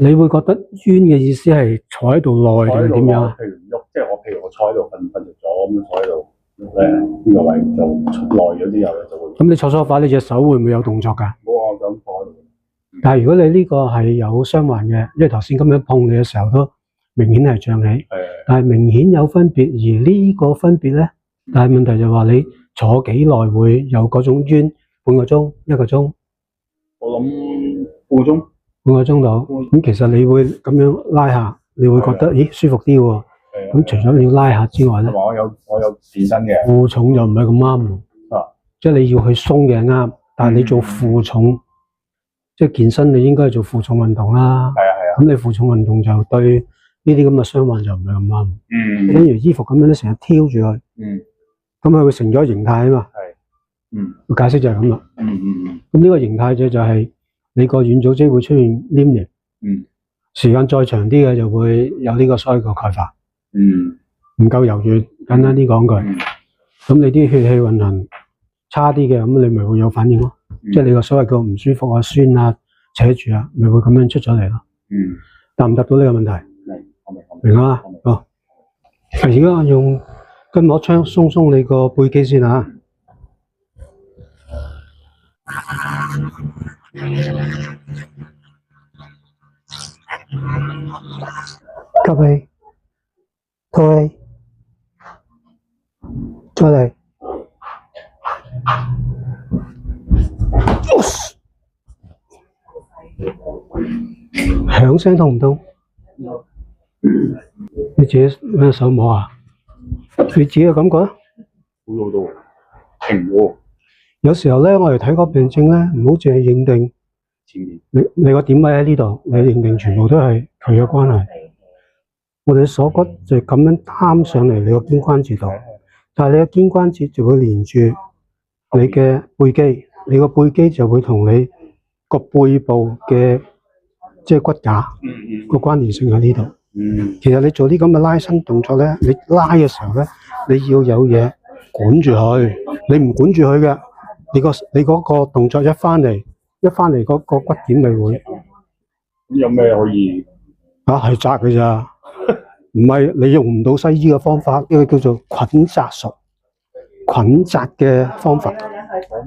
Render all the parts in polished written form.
你會覺得冤嘅意思係坐喺度耐定係點樣啊？譬如唔喐，即係譬如我坐喺度瞓着咗咁樣坐喺度呢個位就耐咗之後咧就會。咁你坐梳化你隻手會唔會有動作㗎？冇啊，就咁坐喺度。但係如果你呢個係有傷患嘅，因為頭先咁樣碰你嘅時候都明顯係脹起，但係明顯有分別，而呢個分別咧，但係問題就話你坐幾耐會有嗰種冤，半個鐘、1個鐘？我諗半個鐘。半個鐘度，咁其實你會咁樣拉下，你會覺得咦舒服啲喎。咁除咗你要拉下之外咧，我有健身嘅，負重就唔係咁啱喎。即係你要去鬆嘅啱，但係你做負重，即係健身你應該係做負重運動啦。咁你負重運動就對呢啲咁嘅傷患就唔係咁啱。等於衣服咁樣咧，成日挑住佢。咁佢會成咗形態啊嘛。個解釋就係咁啦。咁呢個形態就係你個軟組織會出現黏連。時間再長啲嘅就會有呢個所謂嘅鈣化。唔夠柔軟，簡單啲講句。咁你啲血氣運行差啲嘅，咁你咪會有反應咯。即係你個所謂叫唔舒服啊、酸啊、扯住啊，咪會咁樣出咗嚟咯。答唔答到呢個問題？明啊？好。而家我用筋膜槍鬆鬆你個背肌先啊。吸氣，吐氣，再嚟。響聲痛唔痛？你自己咩手摸啊？你自己嘅感覺啊？好咗好多，停咗。有時候咧，我哋睇個病症咧，唔好淨係認定你個點位喺呢度，你認定全部都係佢嘅關係。我哋鎖骨就咁樣擔上嚟你個肩關節度，但係你個肩關節就會連住你嘅背肌，你個背肌就會同你個背部嘅即係骨架個關聯性喺呢度。其實你做啲咁嘅拉伸動作咧，你拉嘅時候咧，你要有嘢管住佢，你唔管住佢嘅，你嗰個動作一翻嚟嗰個骨點咪會。有咩可以？係扎嘅咋，唔係你用唔到西醫嘅方法，呢個叫做捆紮術，捆紮嘅方法。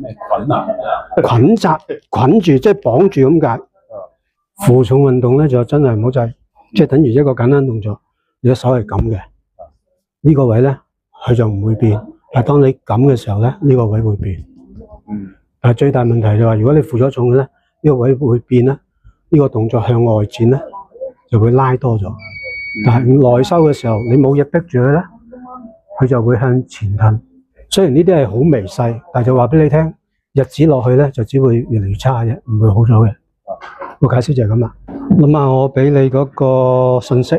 咩捆啊？捆紮，捆住即係綁住咁解。負重運動咧就真係唔好制，即係等於一個簡單動作，你隻手係咁嘅，呢個位咧佢就唔會變，但係當你咁嘅時候咧，呢個位會變。但係最大問題就係如果你負咗重嘅咧，呢個位會變咧，呢個動作向外展咧就會拉多咗。但係內收嘅時候，你冇嘢逼住佢咧，佢就會向前褪。雖然呢啲係好微細，但係就話俾你聽，日子落去咧就只會越嚟越差嘅，唔會好咗嘅。個解釋就係咁啦。咁啊，我俾你嗰個信息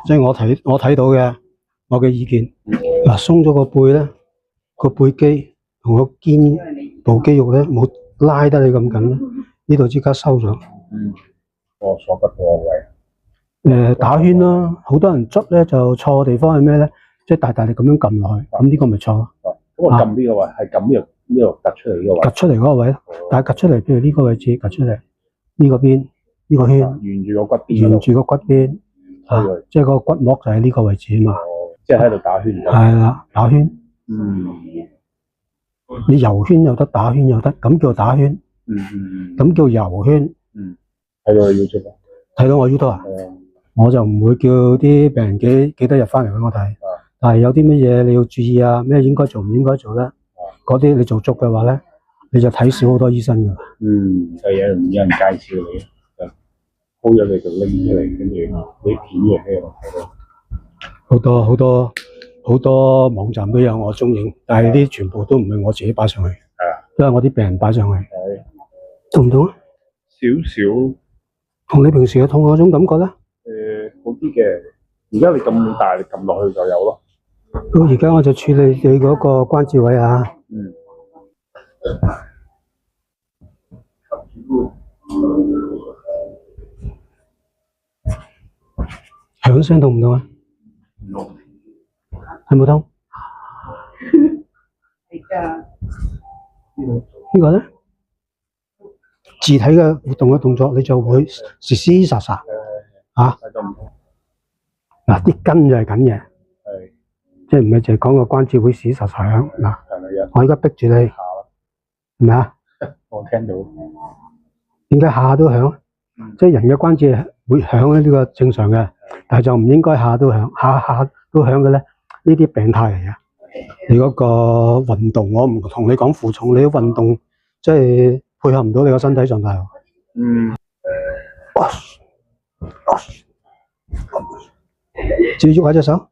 即係我睇到嘅，我嘅意見。嗱，鬆咗個背咧，個背肌同個肩部肌肉咧冇拉得你咁緊咧，呢度即刻收咗。我鎖骨個位。打圈啦，好多人捽咧就錯嘅地方係咩咧？即係大力咁樣撳落去，咁呢個咪錯咯。咁我撳呢個位係撳呢個突出嚟呢個位。突出嚟嗰個位，但係突出嚟，譬如呢個位置突出嚟，呢個邊呢個圈，沿住個骨邊。沿住個骨邊，即係個骨膜就喺呢個位置啊嘛。即係喺度打圈。係啦，打圈。你游圈又得，打圈又得，咁叫打圈。咁叫游圈。睇到我 YouTube 啊？睇到我 YouTube 啊？我就唔會叫啲病人幾多日翻嚟俾我睇。但係有啲乜嘢你要注意啊？咩應該做唔應該做咧？嗰啲你做足嘅話咧，你就睇少好多醫生噶啦。就有人介紹你，鋪咗你就拎出嚟，跟住你片嘅喺度睇到。好多網站都有我蹤影，但係呢啲全部都唔係我自己擺上去，都係我啲病人擺上去。痛唔痛啊？少少。同你平時嘅痛嗰種感覺咧？好啲嘅。而家你咁大力撳落去就有咯。好，而家我就處理你嗰個關節位啊。響聲痛唔痛啊？係冇痛？呢個咧？肢體嘅活動嘅動作，你就會嘶沙沙啊！就唔同嗱，啲筋就係緊嘅，係即係唔係淨係講個關節會嘶沙沙響嗱。係咪啊？我而家逼住你，係下啦，咪啊？我聽到點解下下都響？即係人嘅關節會響咧，呢個正常嘅，但係就唔應該下下都響，下下都響嘅咧，呢啲病態嚟嘅。你嗰個運動，我唔同你講負重，你啲運動即係配合唔到你個身體狀態。只要喐下隻手，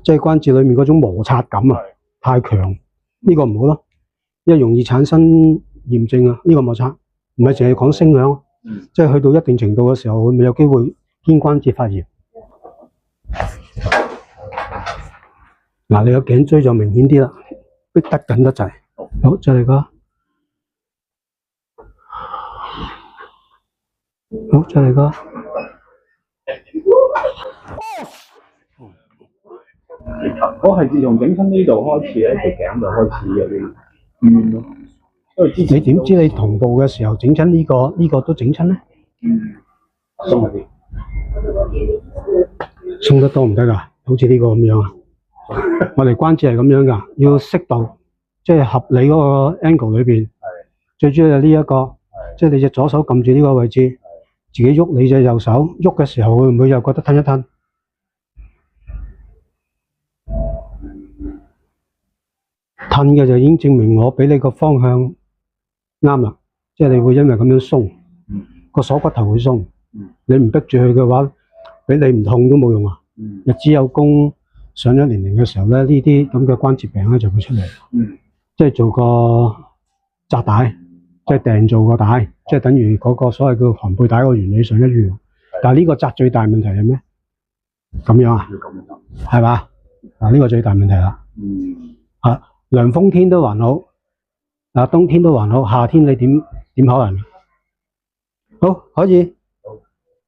即係關節裡面嗰種摩擦感啊，太強，呢個唔好咯，因為容易產生炎症啊。呢個摩擦唔係淨係講聲響，即係去到一定程度嘅時候，會唔會有機會肩關節發炎？嗱，你個頸椎就明顯啲啦，逼得緊得滯。好，再嚟個，好，再嚟個。我係自從整親呢度開始咧，條頸就開始有啲冤咯。因為之前你點知你同步嘅時候整親呢個都整親咧？鬆啲，鬆得多唔得㗎？好似呢個咁樣啊！我哋關節係咁樣㗎，要適度，即係合理嗰個 angle 裏邊。最主要係呢一個，即係你隻左手撳住呢個位置，自己喐你隻右手，喐嘅時候會唔會又覺得褪一褪？褪嘅就已經證明我俾你個方向啱啦，即係你會因為咁樣鬆，個鎖骨頭會鬆。你唔逼住佢嘅話，俾你唔痛都冇用啊！日子有功上咗年齡嘅時候咧，呢啲咁嘅關節病咧就會出嚟。即係做個紮帶，即係訂做個帶，即係等於嗰個所謂叫寒背帶個原理上一樣。但係呢個紮最大問題係咩？咁樣啊？係嘛？嗱，呢個最大問題啦。涼風天都還好，冬天都還好，夏天你點可能？好，可以。